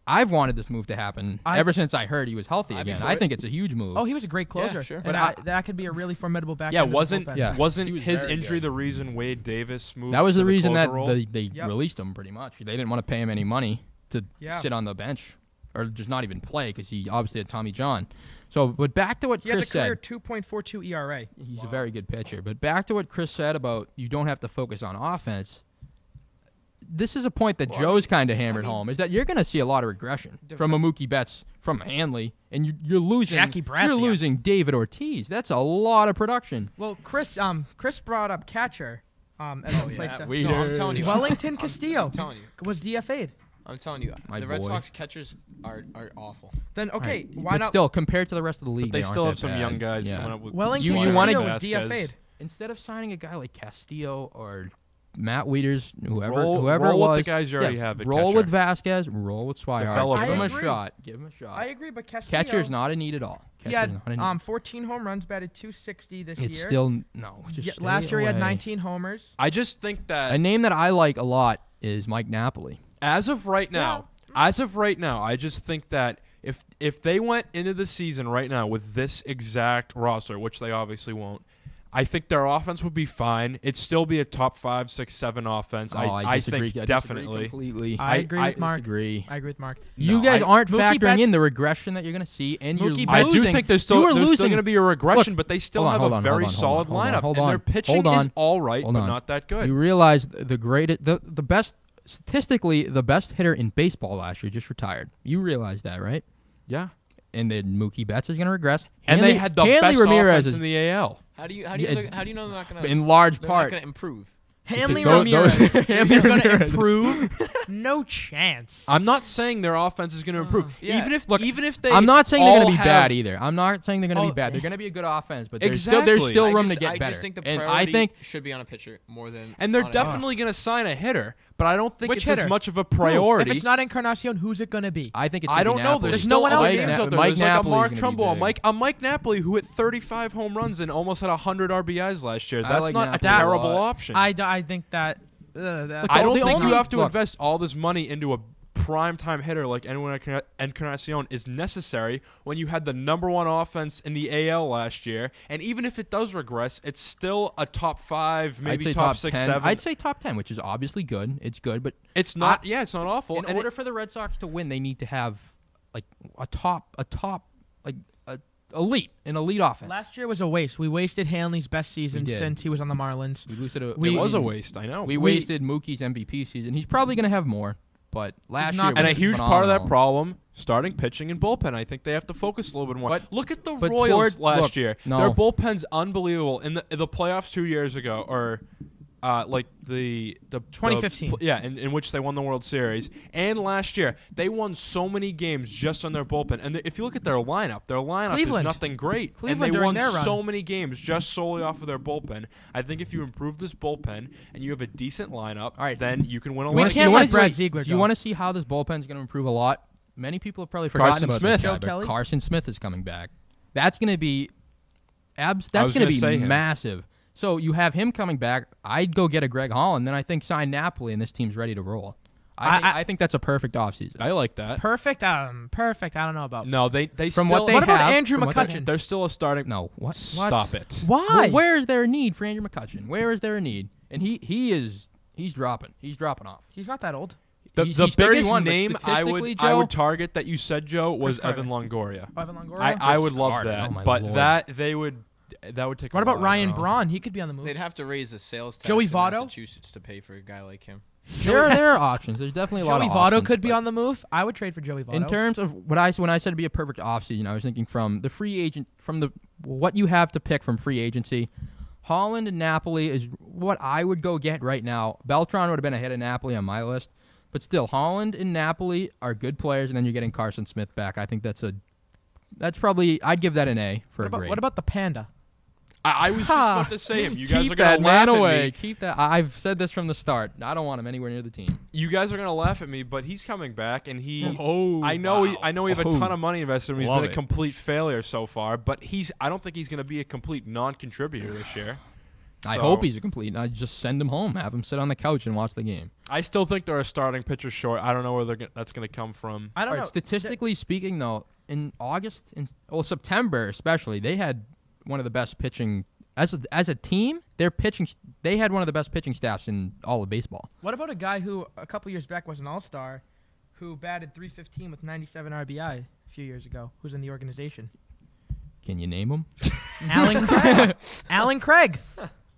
I've wanted this move to happen ever since I heard he was healthy again. I think it's a huge move. Oh, he was a great closer. Yeah, sure. But that could be a really formidable back. Yeah, wasn't his injury good. the reason Wade Davis moved? That was the reason that role? they released him pretty much. They didn't want to pay him any money to sit on the bench or just not even play, because he obviously had Tommy John. So, but back to what Chris said. He has a career 2.42 ERA. He's a very good pitcher. But back to what Chris said about you don't have to focus on offense. This is a point that Joe's kind of hammered home, is that you're going to see a lot of regression from a Mookie Betts, from Hanley, and you're losing Jackie Bradley. You're losing David Ortiz. That's a lot of production. Well, Chris brought up catcher. I'm telling you, Wellington Castillo I'm telling you, was DFA'd. I'm telling you, the Red Sox catchers are awful. Then okay, why but not? Still, compared to the rest of the league, But they still have some bad. young guys coming up with. Wellington you Castillo wanna was DFA'd. Instead of signing a guy like Castillo or Matt Wieters, whoever roll it was, with the guys you already have at roll catcher. with Vasquez, roll with Swihart. Give him a shot. Give him a shot. I agree, but Castillo. Catcher's not a need at all. He had 14 home runs, batted .260 this year. It's still no. Last year he had 19 homers. I just think that a name that I like a lot is Mike Napoli. As of right now, I just think that if they went into the season right now with this exact roster, which they obviously won't, I think their offense would be fine. It'd still be a top 5, 6, 7 offense. I disagree. think I definitely. disagree completely. I agree with Mark. Disagree. I agree with Mark. You guys aren't Mookie factoring Betts- in the regression that you're going to see, and you're losing. I do think there's still going to be a regression, Look, but they still hold have on, a hold very on, solid hold on, lineup, hold and on, their pitching hold on, is all right, hold but on. not that good. You realize the best, statistically, the best hitter in baseball last year just retired. You realize that, right? Yeah. And then Mookie Betts is going to regress. And they had the best Ramirez offense in the AL. How do you know they're not going to in large they're part not going to improve? Hanley Those- Ramirez Hanley is going to Ramirez. improve? No chance. I'm not saying their offense is going to improve. Yeah. Even if they I'm not saying they're going to be all bad have- either. I'm not saying they're going to be Oh, bad. They're going to be a good offense, but there's Exactly. still room to I get better. just think the and priority I think should be on a pitcher more than And they're on a- definitely going to sign a hitter, but I don't think Which it's hitter? as much of a If priority. it's not Encarnacion, who's it going to be? I think it's I don't know. Napoli. There's no still one other else names there. out there. Mike There's like a Napoli's Mark gonna be Trumbull, big. a Mike Napoli who hit 35 home runs and almost had 100 RBIs last year. I That's like not a Napoli a terrible lot. option. I think that. I don't The think only- you have to look. invest all this money into a prime-time hitter like Encarnacion is necessary when you had the number 1 offense in the AL last year. And even if it does regress, it's still a top 5, maybe I'd say top 6, 10. 7. I'd say top 10, which is obviously good. It's good, but it's not. It's not awful. in And order for the Red Sox to win, they need to have like a top, like an elite offense. Last year was a waste. We wasted Hanley's best season We did. since he was on the Marlins. We boosted it was a waste. I know. We wasted Mookie's MVP season. He's probably going to have more, but last not year And a was huge part of that phenomenal. problem, starting pitching and bullpen. I think they have to focus a little bit more. But- Look at the but Royals toward- last look, year. no. Their bullpen's unbelievable. In the playoffs 2 years ago, or like the 2015. in which they won the World Series, and last year they won so many games just on their bullpen. And if you look at their lineup Cleveland. is nothing great. Cleveland and they during won their run. so many games just solely off of their bullpen. I think if you improve this bullpen and you have a decent lineup, All right. then you can win a We lot of can't games. let Brad Ziegler Do you go. want to see how this bullpen is going to improve a lot? Many people have probably forgotten Carson about Smith. this guy, Joe but Kelly? Carson Smith is coming back. That's going to be that's was going gonna to say be him. massive. So you have him coming back. I'd go get a Greg Holland, then I think sign Napoli, and this team's ready to roll. I think that's a perfect offseason. I like that. Perfect. Perfect. I don't know about. No, they From still, what they What about have- Andrew from what they- McCutchen? they're still a starting. No, what? Stop it. Why? Well, where is there a need for Andrew McCutchen? Where is there a need? And he's dropping. He's dropping off. He's not that old. The He's biggest 31, but name I statistically, would Joe- target that you said, Joe, was Chris Carter. Evan Longoria. Ivan Longoria. I would love Carter, that, oh my but Lord. that would take. What a about while. Ryan bro. Braun? He could be on the move. They'd have to raise the sales tax Joey in Votto? Massachusetts to pay for a guy like him. There are options. There's definitely a lot Joey of Votto options. could be but on the move. I would trade for Joey Votto. in terms of when I said it'd be a perfect offseason, I was thinking from the free agent, what you have to pick from free agency. Holland and Napoli is what I would go get right now. Beltran would have been ahead of Napoli on my list, but still, Holland and Napoli are good players, and then you're getting Carson Smith back. I think that's probably I'd give that an A for a grade. What about the Panda? I was just about to say him. You guys Keep are gonna that laugh man at away. me. Keep that. I've said this from the start. I don't want him anywhere near the team. You guys are gonna laugh at me, but he's coming back, and he. Oh, I know. wow. I know. We have a Oh. ton of money invested in him. He's Love been a it. complete failure so far, but I don't think he's gonna be a complete non-contributor this year. I So, hope he's a complete. I just send him home. Have him sit on the couch and watch the game. I still think they're a starting pitcher short. I don't know where that's gonna come from. I don't All right, know. statistically speaking, though, in August, September especially, they had one of the best pitching as a team. They had one of the best pitching staffs in all of baseball. What about a guy who a couple years back was an all-star, who batted .315 with 97 RBI a few years ago? Who's in the organization? Can you name him? Alan Craig. Alan Craig.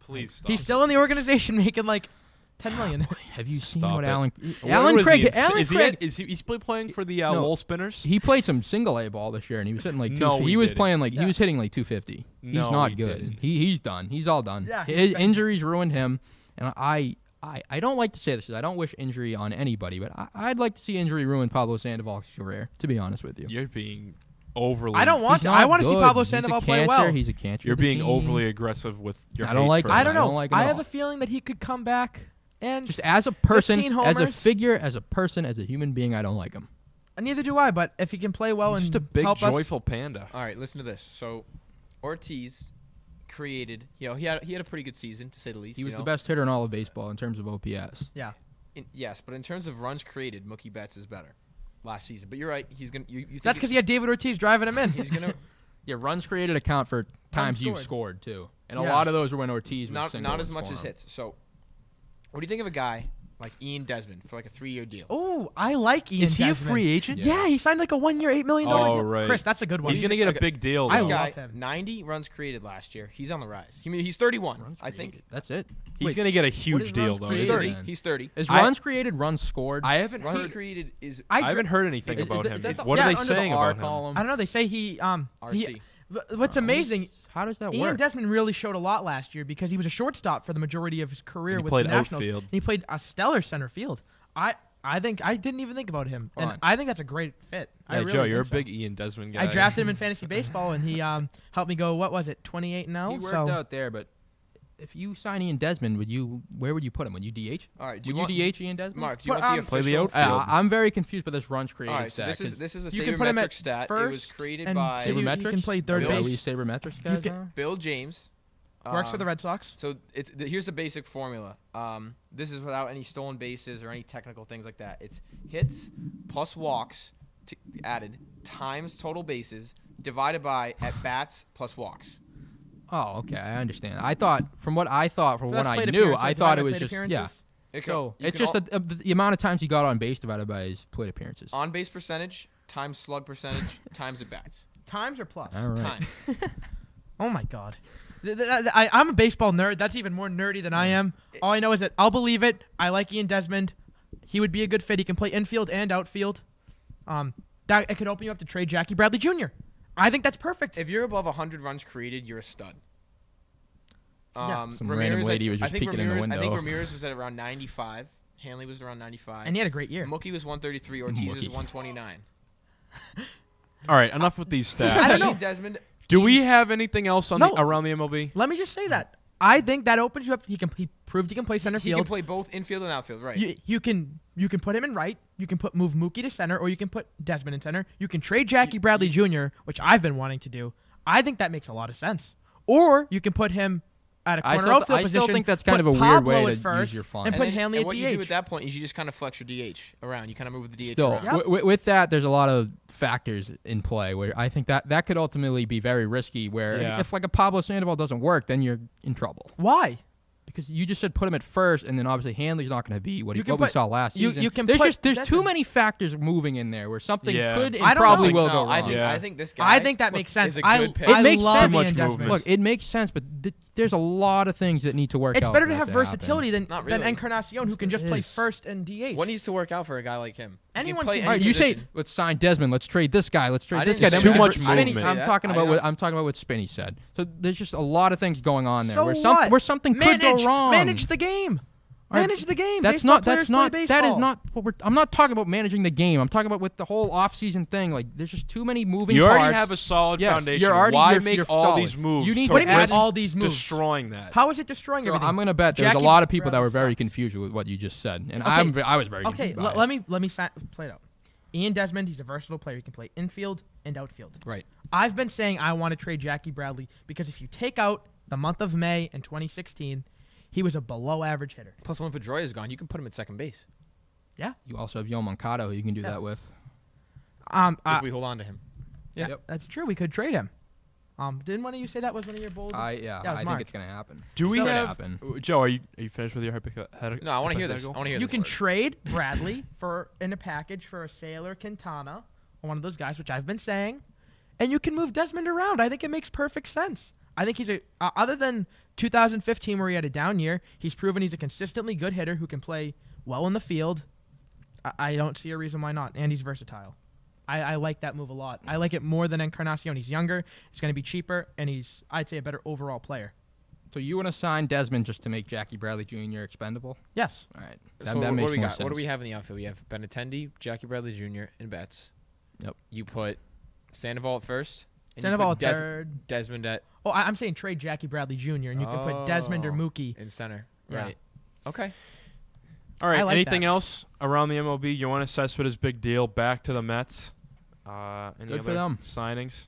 Please stop. He's still in the organization, making like $10 million. Have you seen Stop what it. Alan What is Craig? he, Alan is Craig. he's playing for the No. Lowell Spinners? He played some single A ball this year, and he was hitting like No, 250. he He was didn't. playing like he Yeah. was hitting like 250. He's No, not he good. didn't. He's done. He's all done. Yeah, His he's been- injuries ruined him, and I don't like to say this. I don't wish injury on anybody, but I'd like to see injury ruin Pablo Sandoval's career. To be honest with you, You're being overly. I don't want He's to. I not want to see good. Pablo He's a Sandoval play cancer. well. He's a cancer. You're of the being team. overly aggressive with your. I don't hate like for it. I him. don't know. I don't like it at I have all. a feeling that he could come back and Just as a person, 15 as a homers. figure, as a person, as a human being, I don't like him. neither do I. But if he can play well He's and just a big, help joyful panda. All right, listen to this. So, Ortiz created. He had a pretty good season to say the least. He was you the know? best hitter in all of baseball in terms of OPS. us, yeah. Yes, but in terms of runs created, Mookie Betts is better last season. But you're right. He's gonna. You think That's because he had David Ortiz driving him in. he's gonna. Yeah, runs created account for times you've scored too, and a lot of those were when Ortiz was not as much as hits. So, what do you think of a guy like Ian Desmond for like a 3-year deal? Oh, I like Ian Desmond. Is he a free agent? Yeah, he signed like a 1-year, $8 million deal. Oh, right. Chris, that's a good one. He's going to get a big deal. I though. love him. 90 runs created last year. He's on the rise. He's 31, I think. That's it. He's going to get a huge deal, though. He's 30. He's 30. Is runs created, runs scored? I haven't runs heard. created is. I haven't heard anything about him. What yeah, are they under saying the R about column? him? I don't know. They say he RC. What's amazing? How does that work? Ian Desmond really showed a lot last year because he was a shortstop for the majority of his career And he with played the Nationals. outfield. And he played a stellar center field. I think I didn't even think about him, and I think that's a great fit. I really Joe, you're a think big Ian Desmond guy. I drafted him in fantasy baseball, and he helped me go. What was it, 28-0? He worked out there, but if you sign Ian Desmond, where would you put him? Would you DH? All right. Would you DH Ian Desmond? Mark, do you want the play the official? outfield? I'm very confused by this runs created All right. So stat. this is a you can put him sabermetric at stat. first. It was created and by you Sabermetrics? can play third Bill- Are we base. sabermetrics guys now? Bill James. Works for the Red Sox. So here's the basic formula. This is without any stolen bases or any technical things like that. It's hits plus walks added times total bases divided by at bats plus walks. Oh, okay, I understand. I thought from what I So knew, that's plate I appearances, thought divided it was by plate just appearances? So You it's can just the amount of times he got on base divided by his plate appearances. on base percentage times slug percentage times at bats. Times or plus? All right. Time. Oh my God. I'm a baseball nerd. That's even more nerdy than I am. All I know is that I'll believe it. I like Ian Desmond. He would be a good fit. He can play infield and outfield. That it could open you up to trade Jackie Bradley Jr. I think that's perfect. If you're above 100 runs created, you're a stud. Yeah. Some random lady was just peeking in the window. I think Ramirez was at around 95. Hanley was around 95. And he had a great year. Mookie was 133. Ortiz is 129. All right, enough with these I stats. don't know. Ian Desmond. Do we have anything else on No. around the MLB? Let me just say that. I think that opens you up. He proved he can play center He field. can play both infield and outfield, right? You can put him in right. You can move Mookie to center, or you can put Desmond in center. You can trade Jackie Bradley Jr., which I've been wanting to do. I think that makes a lot of sense. Or you can put him at a corner outfield I position. still think that's kind put of a weird Pablo way at to first, use your funds. and put Hanley and at what DH. you do at that point is you just kind of flex your DH around. You kind of move the DH Still, around. Yep. with that, there's a lot of factors in play where I think that could ultimately be very risky. Where if like a Pablo Sandoval doesn't work, then you're in trouble. Why? Because you just said put him at first, and then obviously Hanley's not going to be what we saw last you- season. you can there's put too Desmond. many factors moving in there where something could and I don't probably know. will go wrong. I think this guy. I think that makes sense. is a good pick. I It makes love sense. Too much Ian Desmond. movement. Look, it makes sense, but there's a lot of things that need to work out. It's better for to that have versatility happen. than Not really. Encarnacion, who can just play is. first and DH. What needs to work out for a guy like him? He Anyone play can- any All right, you say position. let's sign Desmond. Let's trade this guy. Let's trade I this didn't guy. say Too that. much I didn't movement. say I'm that. talking I about didn't I'm talking about what Spinney said. So there's just a lot of things going on there So where what? something manage, could go wrong. Manage the game. All right, Manage the game. That's Baseball not. players That's play not. That is baseball. not what we're. I'm not talking about managing the game. I'm talking about with the whole off-season thing. Like, there's just too many moving You parts. already have a solid Yes, foundation. you're already- Why you're- make you're all solid. these moves? You need to What do you mean risk all these moves? destroying that? How is it destroying So everything? I'm gonna bet there's Jackie a lot of people that Bradley were very sucks. confused with what you just said, and Okay. I was very Okay, confused. by it. let me play it out. Ian Desmond, he's a versatile player. He can play infield and outfield. Right. I've been saying I want to trade Jackie Bradley because if you take out the month of May in 2016, he was a below-average hitter. Plus, when Pedroia is gone, you can put him at second base You also have Yo Moncada, who you can do that with. if we hold on to him. Yeah, Yep. that's true. We could trade him. Didn't one of you say that was one of your bold? I it was think Mark. it's gonna happen. Do we It's gonna have happen. Joe? Are you finished with your hypothetical? No, I want to hear this. I want to hear You this. can trade Bradley in a package for a Sailor Quintana, or one of those guys, which I've been saying, and you can move Desmond around. I think it makes perfect sense. I think he's other than 2015 where he had a down year, he's proven he's a consistently good hitter who can play well in the field. I don't see a reason why not, and he's versatile. I like that move a lot. I like it more than Encarnacion. He's younger, he's going to be cheaper, and he's, I'd say, a better overall player. So you want to sign Desmond just to make Jackie Bradley Jr. expendable? Yes. All right, So that what makes do we more got? sense. What do we have in the outfield? We have Benintendi, Jackie Bradley Jr., and Betts. Yep. You put Sandoval at first. And Sandoval you at put third. Desmond at Oh, I'm saying trade Jackie Bradley Jr., and you can put Desmond or Mookie. in center. Yeah. Right. Okay. All right. I like Anything that. else around the MLB? You want to Cespedes his big deal back to the Mets? Any Good for other them. signings?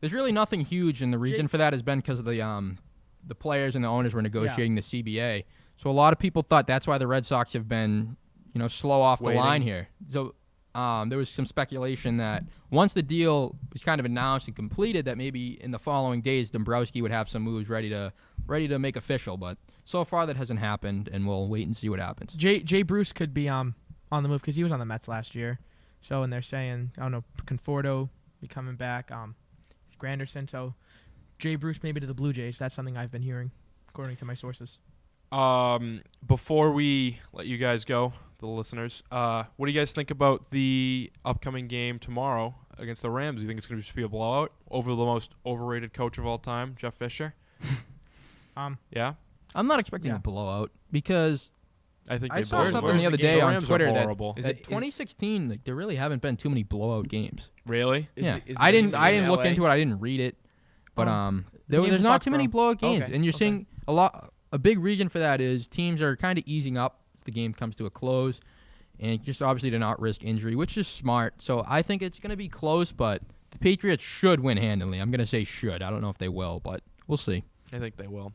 There's really nothing huge, and the reason for that has been because of the players and the owners were negotiating the CBA. So a lot of people thought that's why the Red Sox have been, slow off Waiting. the line here. So there was some speculation that once the deal was kind of announced and completed, that maybe in the following days Dombrowski would have some moves ready to make official. But so far that hasn't happened, and we'll wait and see what happens. Jay Bruce could be on the move because he was on the Mets last year. So, and they're saying, I don't know, Conforto be coming back, Granderson. So, Jay Bruce maybe to the Blue Jays. That's something I've been hearing, according to my sources. Before we let you guys go, the listeners, what do you guys think about the upcoming game tomorrow against the Rams? Do you think it's going to just be a blowout over the most overrated coach of all time, Jeff Fisher? Yeah? I'm not expecting a blowout because I think I saw something the other day on Twitter that 2016, like, there really haven't been too many blowout games. Really? I didn't look into it. I didn't read it, but there's not too many blowout games, and you're seeing a big reason for that is teams are kind of easing up as the game comes to a close, and just obviously to not risk injury, which is smart. So I think it's going to be close, but the Patriots should win handily. I'm going to say should. I don't know if they will, but we'll see. I think they will.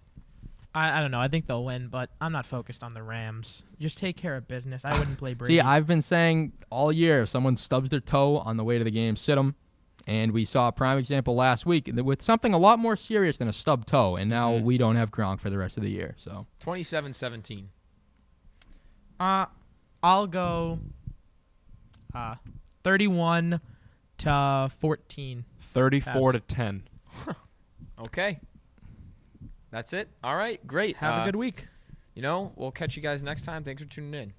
I don't know. I think they'll win, but I'm not focused on the Rams. Just take care of business. I wouldn't play Brady. See, I've been saying all year, if someone stubs their toe on the way to the game, sit them. And we saw a prime example last week with something a lot more serious than a stubbed toe, and now we don't have Gronk for the rest of the year. So 27-17. I'll go 31-14. 34-10. Okay. That's it. All right. Great. Have a good week. We'll catch you guys next time. Thanks for tuning in.